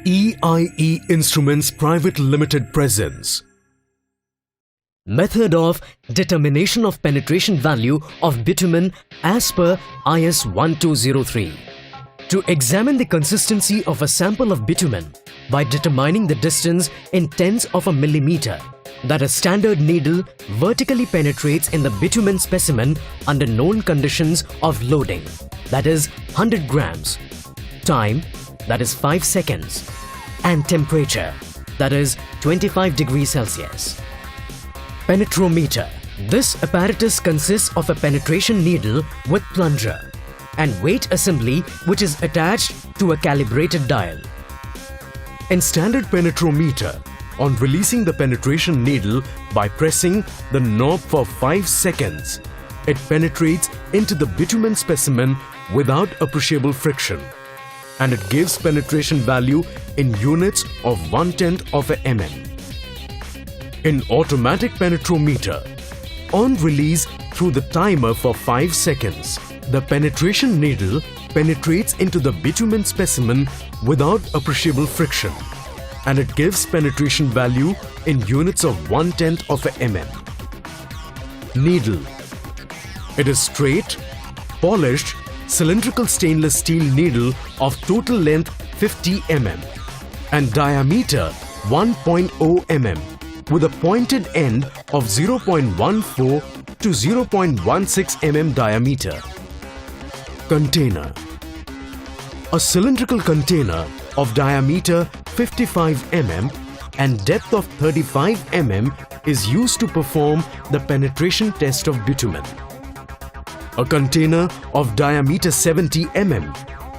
EIE Instruments Private Limited presents Method of determination of penetration value of bitumen as per IS 1203. To examine the consistency of a sample of bitumen by determining the distance in tenths of a millimeter that a standard needle vertically penetrates in the bitumen specimen under known conditions of loading, that is 100 grams, time, that is 5 seconds, and temperature, that is 25 degrees Celsius. Penetrometer. This apparatus consists of a penetration needle with plunger and weight assembly which is attached to a calibrated dial. In standard penetrometer, on releasing the penetration needle by pressing the knob for 5 seconds, it penetrates into the bitumen specimen without appreciable friction, and it gives penetration value in units of 1/10 of a mm. In automatic penetrometer, on release through the timer for 5 seconds, the penetration needle penetrates into the bitumen specimen without appreciable friction, and it gives penetration value in units of 1/10 of a mm. Needle. It is straight, polished, cylindrical stainless steel needle of total length 50 mm and diameter 1.0 mm with a pointed end of 0.14 to 0.16 mm diameter. Container. A cylindrical container of diameter 55 mm and depth of 35 mm is used to perform the penetration test of bitumen. A container of diameter 70 mm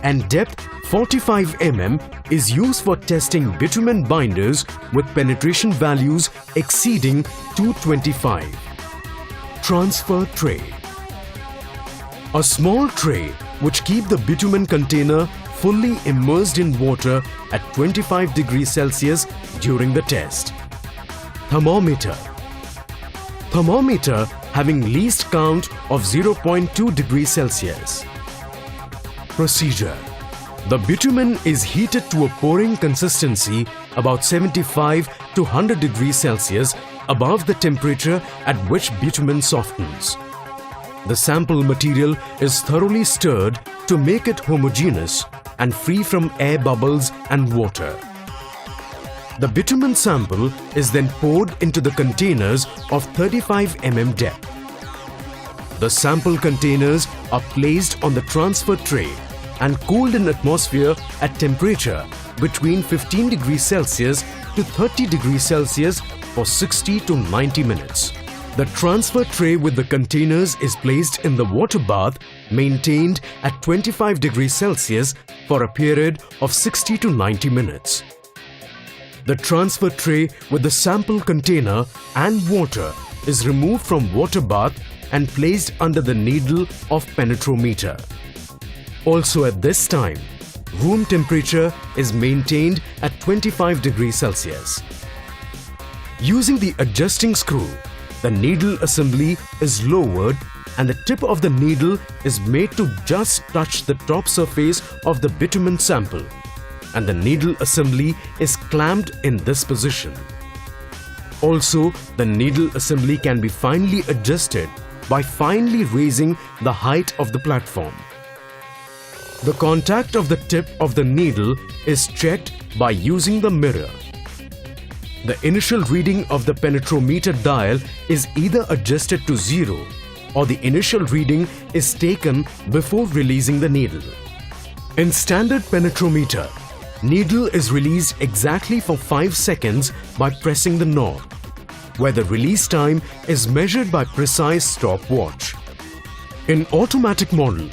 and depth 45 mm is used for testing bitumen binders with penetration values exceeding 225. Transfer tray. A small tray which keeps the bitumen container fully immersed in water at 25 degrees Celsius during the test. Thermometer. Thermometer having least count of 0.2 degrees Celsius. Procedure. The bitumen is heated to a pouring consistency about 75 to 100 degrees Celsius above the temperature at which bitumen softens. The sample material is thoroughly stirred to make it homogeneous and free from air bubbles and water. The bitumen sample is then poured into the containers of 35 mm depth. The sample containers are placed on the transfer tray and cooled in atmosphere at temperature between 15 degrees Celsius to 30 degrees Celsius for 60 to 90 minutes. The transfer tray with the containers is placed in the water bath maintained at 25 degrees Celsius for a period of 60 to 90 minutes. The transfer tray with the sample container and water is removed from water bath and placed under the needle of penetrometer. Also at this time, room temperature is maintained at 25 degrees Celsius. Using the adjusting screw, the needle assembly is lowered and the tip of the needle is made to just touch the top surface of the bitumen sample, and the needle assembly is clamped in this position. Also, the needle assembly can be finely adjusted by finely raising the height of the platform. The contact of the tip of the needle is checked by using the mirror. The initial reading of the penetrometer dial is either adjusted to 0 or the initial reading is taken before releasing the needle. In standard penetrometer, needle is released exactly for 5 seconds by pressing the knob, where the release time is measured by precise stopwatch. In automatic model,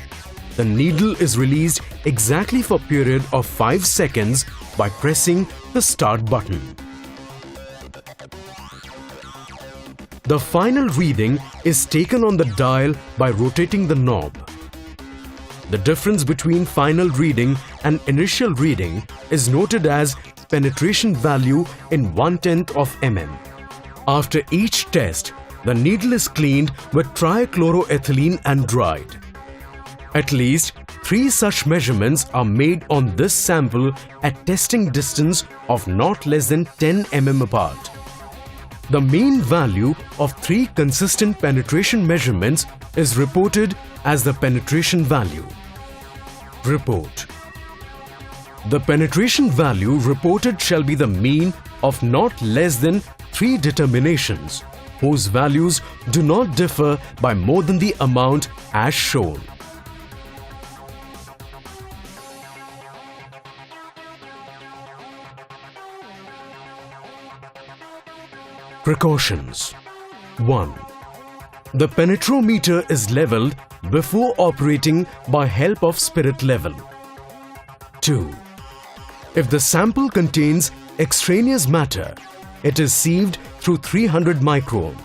the needle is released exactly for a period of 5 seconds by pressing the start button. The final reading is taken on the dial by rotating the knob. The difference between final reading and initial reading is noted as penetration value in 1/10 of mm. After each test, the needle is cleaned with trichloroethylene and dried. At least 3 such measurements are made on this sample at testing distance of not less than 10 mm apart. The mean value of 3 consistent penetration measurements is reported as the penetration value. Report. The penetration value reported shall be the mean of not less than 3 determinations whose values do not differ by more than the amount as shown. Precautions. 1. The penetrometer is leveled before operating by help of spirit level. 2. If the sample contains extraneous matter, it is sieved through 300 micron.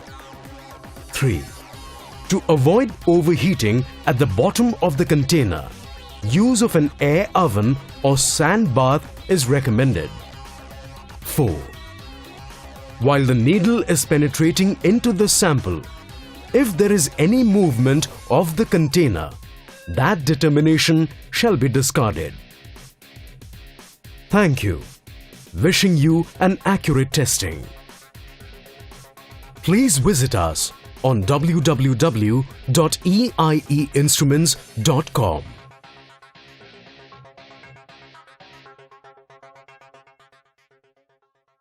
3. To avoid overheating at the bottom of the container, use of an air oven or sand bath is recommended. 4. While the needle is penetrating into the sample, if there is any movement of the container, that determination shall be discarded. Thank you. Wishing you an accurate testing. Please visit us on www.eieinstruments.com.